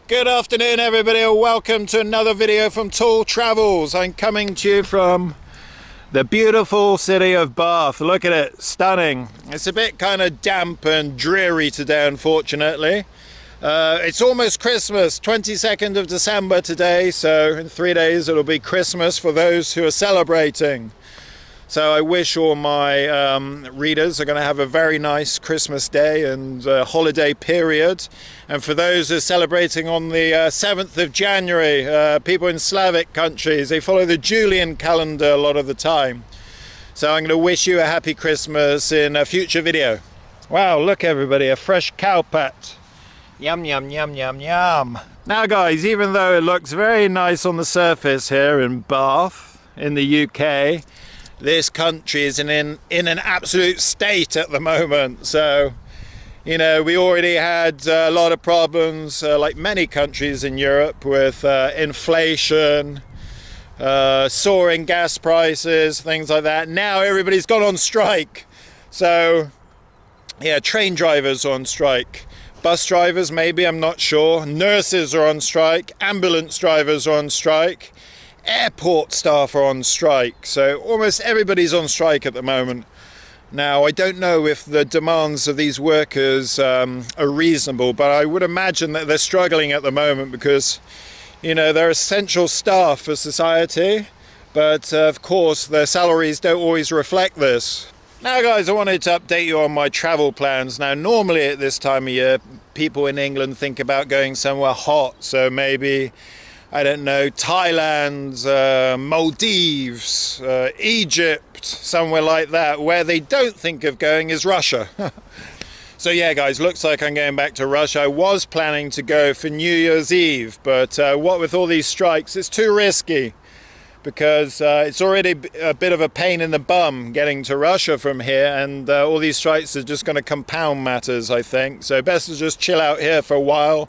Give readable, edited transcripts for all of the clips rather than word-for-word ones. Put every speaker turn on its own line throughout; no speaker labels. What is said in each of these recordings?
Good afternoon everybody, and welcome to another video from Tall Travels. I'm coming to you from the beautiful city of Bath. Look at it, stunning. It's a bit kind of damp and dreary today, unfortunately. It's almost Christmas, 22nd of December today, so in 3 days it'll be Christmas for those who are celebrating. So I wish all my readers are going to have a very nice Christmas day and holiday period. And for those who are celebrating on the 7th of January, people in Slavic countries, they follow the Julian calendar a lot of the time. So I'm going to wish you a happy Christmas in a future video. Wow, look everybody, a fresh cow pat. Yum, yum, yum, yum, yum. Now guys, even though it looks very nice on the surface here in Bath, in the UK, this country is in an absolute state at the moment. So, you know, we already had a lot of problems, like many countries in Europe, with inflation, soaring gas prices, things like that. Now everybody's gone on strike. So, yeah, train drivers are on strike. Bus drivers, maybe, I'm not sure. Nurses are on strike. Ambulance drivers are on strike. Airport staff are on strike, so almost everybody's on strike at the moment. Now, I don't know if the demands of these workers are reasonable, but I would imagine that they're struggling at the moment because, you know, they're essential staff for society, but of course their salaries don't always reflect this. Now guys, I wanted to update you on my travel plans. Now, normally at this time of year, people in England think about going somewhere hot, so maybe, I don't know, Thailand, Maldives, Egypt, somewhere like that. Where they don't think of going is Russia. So yeah guys, looks like I'm going back to Russia. I was planning to go for New Year's Eve, but what with all these strikes, it's too risky because it's already a bit of a pain in the bum getting to Russia from here, and all these strikes are just going to compound matters, I think. So best to just chill out here for a while.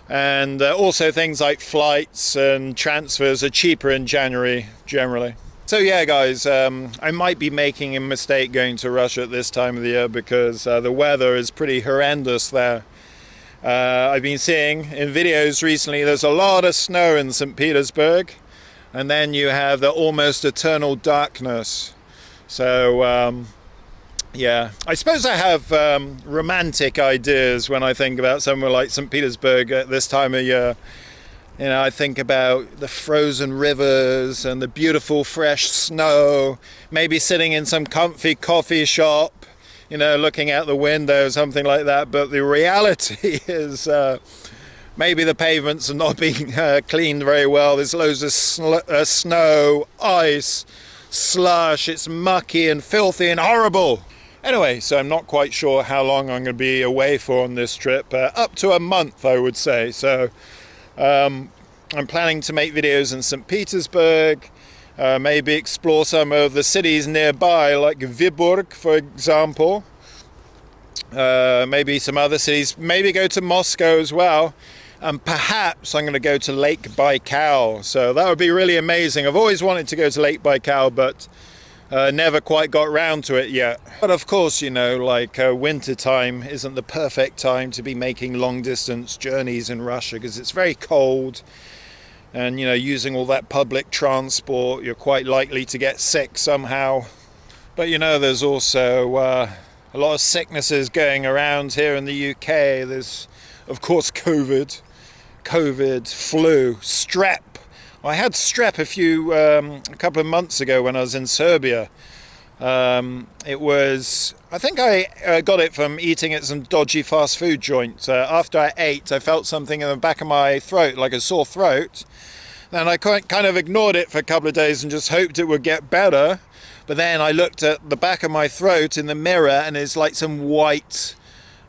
And also things like flights and transfers are cheaper in January generally. So yeah guys, I might be making a mistake going to Russia at this time of the year because the weather is pretty horrendous there. I've been seeing in videos recently there's a lot of snow in St. Petersburg, and then you have the almost eternal darkness. So yeah, I suppose I have romantic ideas when I think about somewhere like St. Petersburg at this time of year. You know, I think about the frozen rivers and the beautiful fresh snow, maybe sitting in some comfy coffee shop, you know, looking out the window, something like that. But the reality is maybe the pavements are not being cleaned very well. There's loads of snow, ice, slush. It's mucky and filthy and horrible. Anyway, so I'm not quite sure how long I'm going to be away for on this trip. Up to a month, I would say. So I'm planning to make videos in St. Petersburg, maybe explore some of the cities nearby, like Vyborg, for example. Maybe some other cities. Maybe go to Moscow as well. And perhaps I'm going to go to Lake Baikal. So that would be really amazing. I've always wanted to go to Lake Baikal, but never quite got round to it yet. But of course, you know, like winter time isn't the perfect time to be making long distance journeys in Russia because it's very cold, and you know, using all that public transport, you're quite likely to get sick somehow. But you know, there's also a lot of sicknesses going around here in the UK. There's of course COVID, flu, strep. I had strep a couple of months ago when I was in Serbia. It was, I think I got it from eating at some dodgy fast food joint. After I ate, I felt something in the back of my throat, like a sore throat. Then I kind of ignored it for a couple of days and just hoped it would get better. But then I looked at the back of my throat in the mirror, and it's like some white,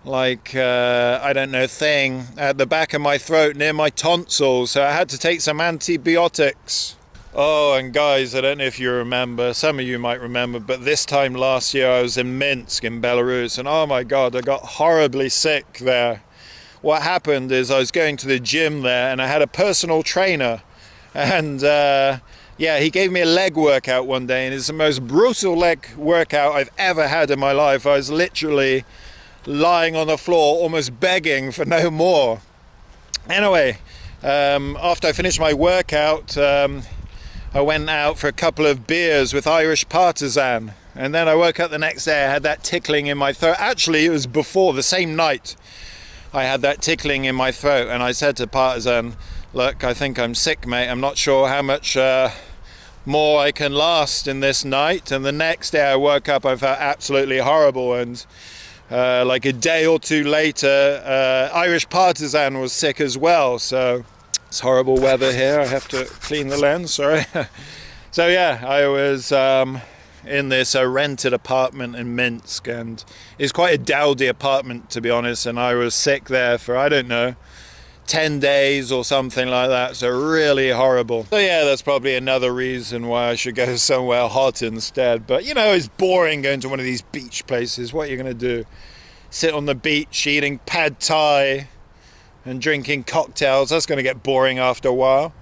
like I don't know, thing at the back of my throat near my tonsils, so I had to take some antibiotics. Oh, and guys, I don't know if you remember, some of you might remember, but this time last year I was in Minsk in Belarus, and oh my god, I got horribly sick there. What happened is I was going to the gym there, and I had a personal trainer, and yeah, he gave me a leg workout one day, and it's the most brutal leg workout I've ever had in my life. I was literally lying on the floor almost begging for no more. Anyway, after I finished my workout, I went out for a couple of beers with Irish Partisan, and then I woke up the next day. I had that tickling in my throat. Actually, it was before, the same night I had that tickling in my throat, and I said to Partisan, look, I think I'm sick, mate. I'm not sure how much more I can last in this night. And the next day I woke up, I felt absolutely horrible, and like a day or two later, Irish Partisan was sick as well. So it's horrible weather here. I have to clean the lens, sorry. So yeah, I was in this rented apartment in Minsk, and it's quite a dowdy apartment, to be honest, and I was sick there for, I don't know, 10 days or something like that, so really horrible. So yeah, that's probably another reason why I should go somewhere hot instead. But you know, it's boring going to one of these beach places. What are you going to do? Sit on the beach eating pad thai and drinking cocktails? That's going to get boring after a while.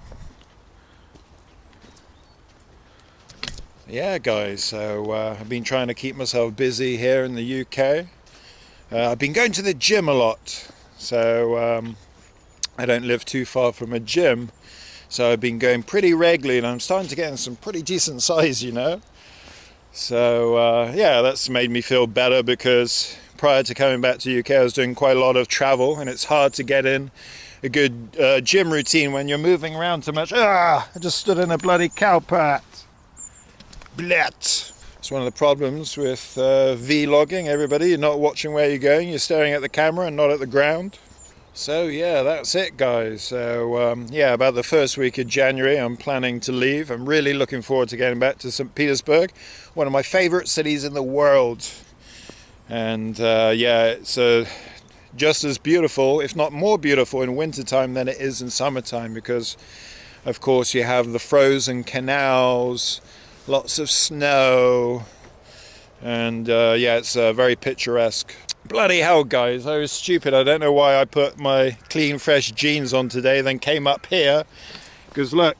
Yeah guys, so I've been trying to keep myself busy here in the UK. I've been going to the gym a lot, so I don't live too far from a gym, so I've been going pretty regularly, and I'm starting to get in some pretty decent size, you know. So yeah, that's made me feel better, because prior to coming back to the UK I was doing quite a lot of travel, and it's hard to get in a good gym routine when you're moving around too much. I just stood in a bloody cow pat. Blet. It's one of the problems with vlogging, everybody. You're not watching where you're going, you're staring at the camera and not at the ground. So yeah, that's it guys. So yeah, about the first week of January I'm planning to leave. I'm really looking forward to getting back to St. Petersburg, one of my favorite cities in the world. And yeah, it's just as beautiful, if not more beautiful, in wintertime than it is in summertime, because of course you have the frozen canals, lots of snow, and yeah, it's very picturesque. Bloody hell guys, I was stupid. I don't know why I put my clean fresh jeans on today, then came up here, because look,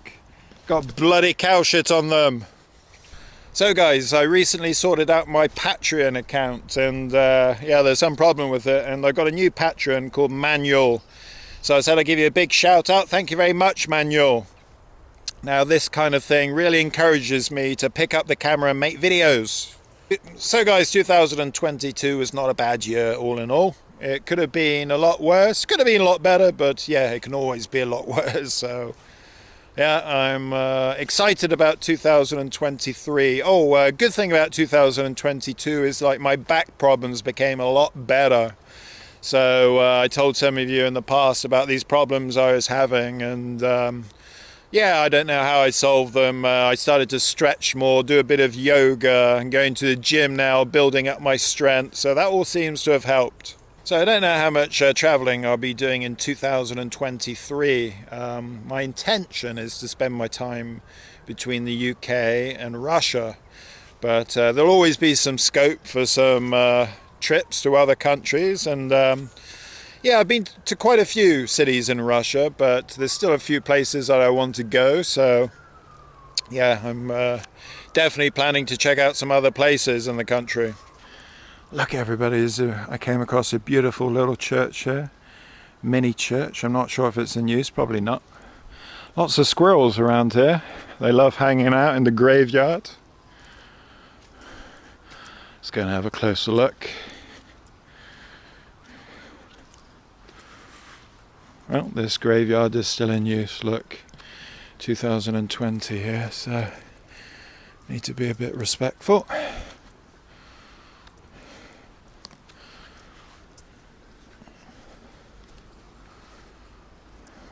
got bloody cow shit on them. So guys, I recently sorted out my Patreon account, and yeah, there's some problem with it, and I got a new Patreon called Manual. So I said I'd give you a big shout out. Thank you very much, Manual. Now this kind of thing really encourages me to pick up the camera and make videos. So guys, 2022 was not a bad year all in all. It could have been a lot worse, could have been a lot better, but yeah, it can always be a lot worse. So yeah, I'm excited about 2023. Oh, good thing about 2022 is like my back problems became a lot better. So I told some of you in the past about these problems I was having, and yeah, I don't know how I solved them. I started to stretch more, do a bit of yoga, and going to the gym now, building up my strength. So that all seems to have helped. So I don't know how much traveling I'll be doing in 2023. My intention is to spend my time between the UK and Russia. But there'll always be some scope for some trips to other countries, and yeah, I've been to quite a few cities in Russia, but there's still a few places that I want to go. So yeah, I'm definitely planning to check out some other places in the country. Look everybody, I came across a beautiful little church here, mini church. I'm not sure if it's in use, probably not. Lots of squirrels around here. They love hanging out in the graveyard. Let's go and have a closer look. Well, this graveyard is still in use, look, 2020 here, so need to be a bit respectful.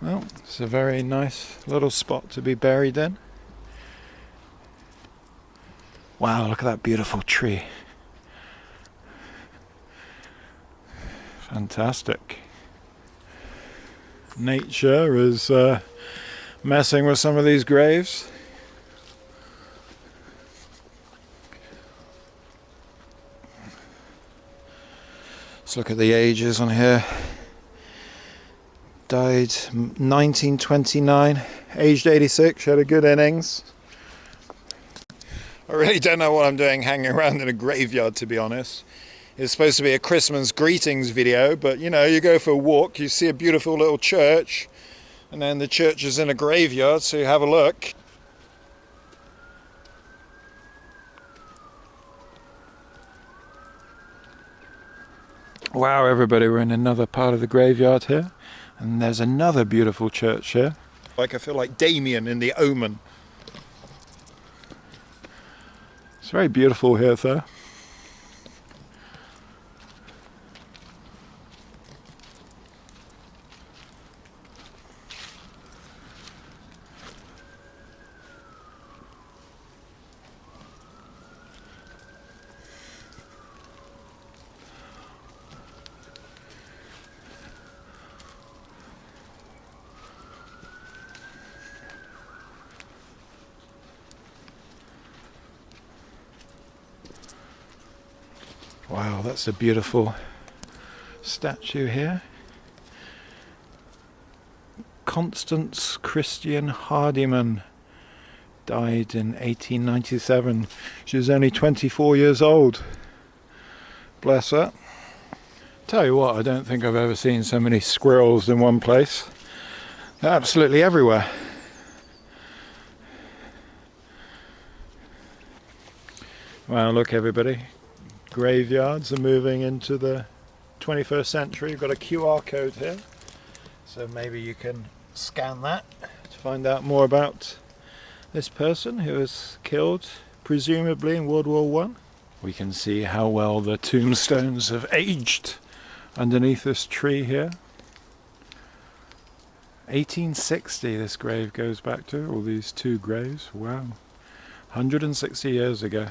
Well, it's a very nice little spot to be buried in. Wow, look at that beautiful tree. Fantastic. Nature is messing with some of these graves. Let's look at the ages on here. Died 1929, aged 86, had a good innings. I really don't know what I'm doing hanging around in a graveyard, to be honest. is supposed to be a Christmas greetings video, but you know, you go for a walk, you see a beautiful little church, and then the church is in a graveyard, so you have a look. Wow, everybody, we're in another part of the graveyard here, and there's another beautiful church here. Like, I feel like Damien in The Omen. It's very beautiful here though. Wow, that's a beautiful statue here. Constance Christian Hardiman died in 1897. She was only 24 years old. Bless her. Tell you what, I don't think I've ever seen so many squirrels in one place. They're absolutely everywhere. Wow, look everybody. Graveyards are moving into the 21st century. You've got a QR code here, so maybe you can scan that to find out more about this person who was killed presumably in World War I. We can see how well the tombstones have aged underneath this tree here. 1860 this grave goes back to, all these two graves. Wow, 160 years ago.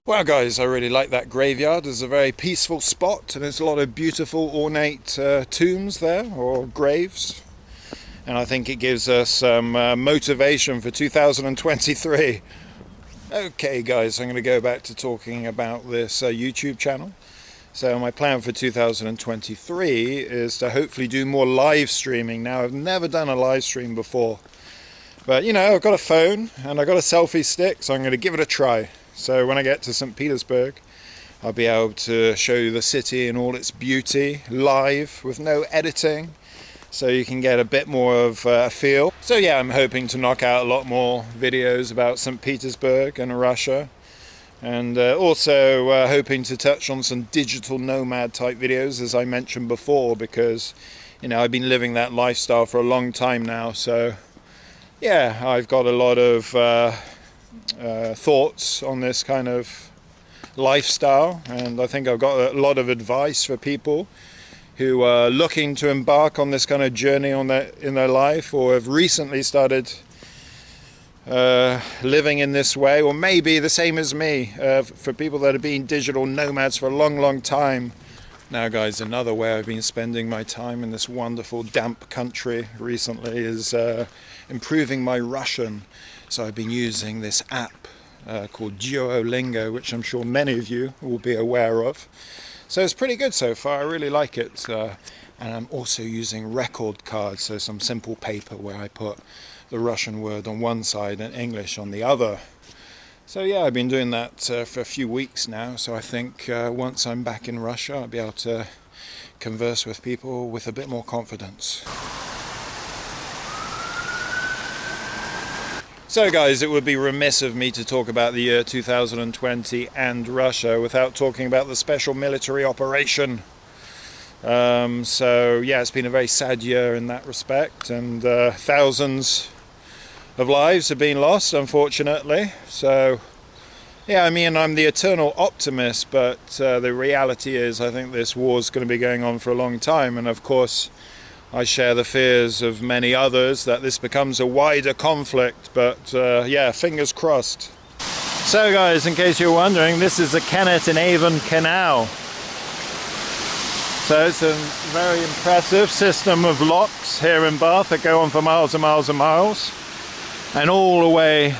Well guys, I really like that graveyard. It's a very peaceful spot and there's a lot of beautiful ornate tombs there, or graves. And I think it gives us some motivation for 2023. Okay guys, I'm going to go back to talking about this YouTube channel. So my plan for 2023 is to hopefully do more live streaming. Now, I've never done a live stream before. But you know, I've got a phone and I've got a selfie stick, so I'm going to give it a try. So when I get to St. Petersburg, I'll be able to show you the city in all its beauty, live, with no editing, so you can get a bit more of a feel. So yeah, I'm hoping to knock out a lot more videos about St. Petersburg and Russia, and also hoping to touch on some digital nomad type videos, as I mentioned before, because you know, I've been living that lifestyle for a long time now. So yeah, I've got a lot of thoughts on this kind of lifestyle, and I think I've got a lot of advice for people who are looking to embark on this kind of journey in their life, or have recently started living in this way, or maybe the same as me, for people that have been digital nomads for a long time. Now guys, another way I've been spending my time in this wonderful damp country recently is improving my Russian. So I've been using this app called Duolingo, which I'm sure many of you will be aware of. So it's pretty good so far, I really like it. And I'm also using record cards, so some simple paper where I put the Russian word on one side and English on the other. So yeah, I've been doing that for a few weeks now, so I think once I'm back in Russia, I'll be able to converse with people with a bit more confidence. So guys, it would be remiss of me to talk about the year 2020 and Russia without talking about the special military operation. So yeah, it's been a very sad year in that respect, and thousands of lives have been lost, unfortunately. So yeah, I mean, I'm the eternal optimist, but the reality is I think this war's going to be going on for a long time, and of course I share the fears of many others that this becomes a wider conflict, but yeah, fingers crossed. So guys, in case you're wondering, this is the Kennet and Avon Canal. So it's a very impressive system of locks here in Bath that go on for miles and miles and miles. And all the way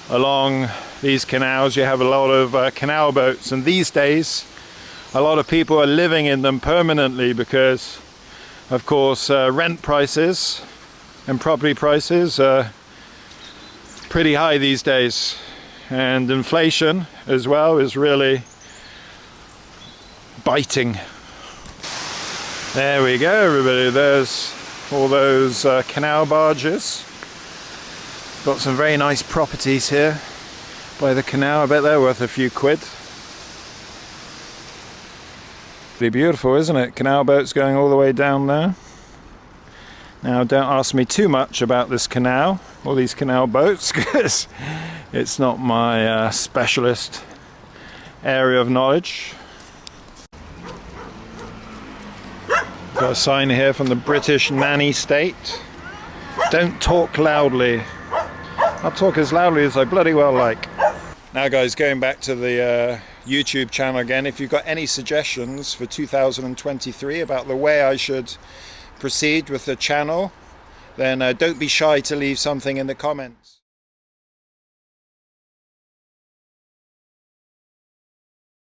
along these canals you have a lot of canal boats, and these days a lot of people are living in them permanently because Of course, rent prices and property prices are pretty high these days, and inflation as well is really biting. There we go, everybody. There's all those canal barges. Got some very nice properties here by the canal. I bet they're worth a few quid. Pretty beautiful, isn't it? Canal boats going all the way down there. Now, don't ask me too much about this canal or these canal boats, because it's not my specialist area of knowledge. Got a sign here from the British nanny state. Don't talk loudly. I'll talk as loudly as I bloody well like. Now guys, going back to the YouTube channel again, if you've got any suggestions for 2023 about the way I should proceed with the channel, then don't be shy to leave something in the comments.